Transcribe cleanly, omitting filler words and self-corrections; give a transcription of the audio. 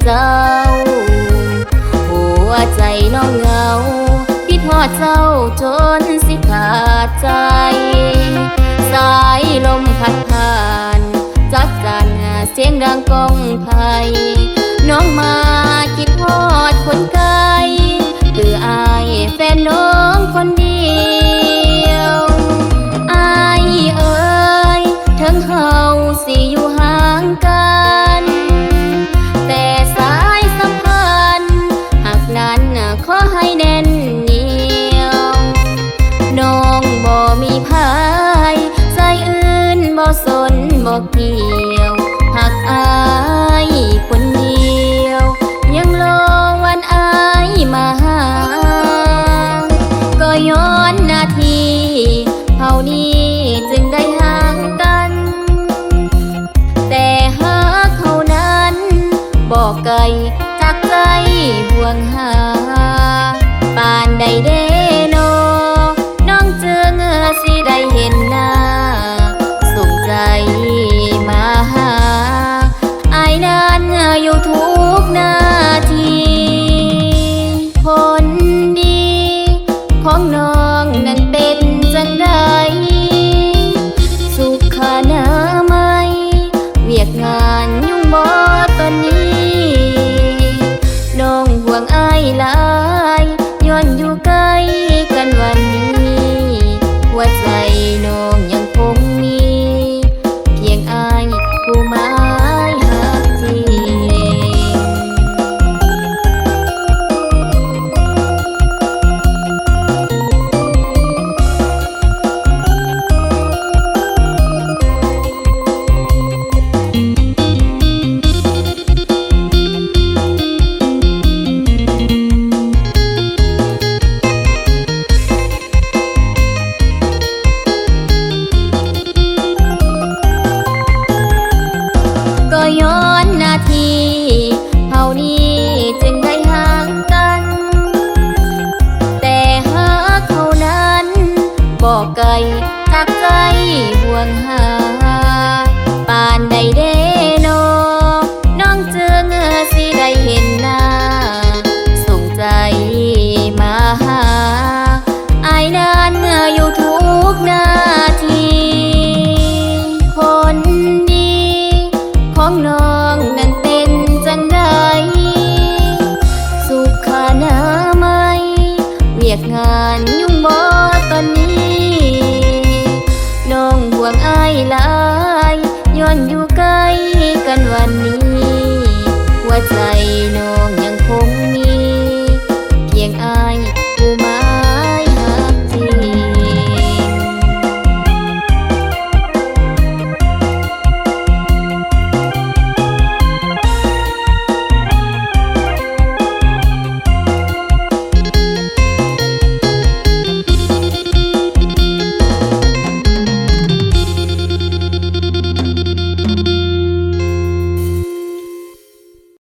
เจ้าหัวใจน้องเหงาคิดฮอดเจ้าจนสิขาดใจสายลมพัดผ่านจักจันเสียงดังก้องไผ่น้องมาคิดฮอดคนไกลคืออายแฟนน้องคนเดียวอายเอ่ยทั้งเฮาสิอยู่ห่างกันแต่สายสัมพันธ์หากนั้นขอให้แน่นเหนียวน้องบ่มีภายใจอื่นบ่สนบ่เกี่ยวหากอายคนเดียวยังรอวันอายมาหาก็ย้อนนาทีเท่านี้จึงได้ห่างกันแต่หากเขานั้นบอกไกลจากใจห่วงหาปานใดเด้โนน้องเจอเงือสิได้เห็นหน้าส่งใจมาหาอายนั้นอยู่ทุกนาทีผลดีของน้องนั้นเป็นจังใดสุขอนามัยเวียกงานยุ่งบ่ตอนนี้น้องห่วงอายหลายย้อนอยู่ใกล้กันวันนี้หัวใจน้องยังคงมีเพียงอายผู้หมายหักจริงก็ย้อนนาทีเท่านี้จึงได้ห่างกันแต่หากเขานั้นบอกไกลจากใจห่วงหาปานใดเด้โนน้องเจอเงือสิได้เห็นหน้าส่งใจมาหาอายนั้นอยู่ทุกนาทีผลดีของน้องนั้น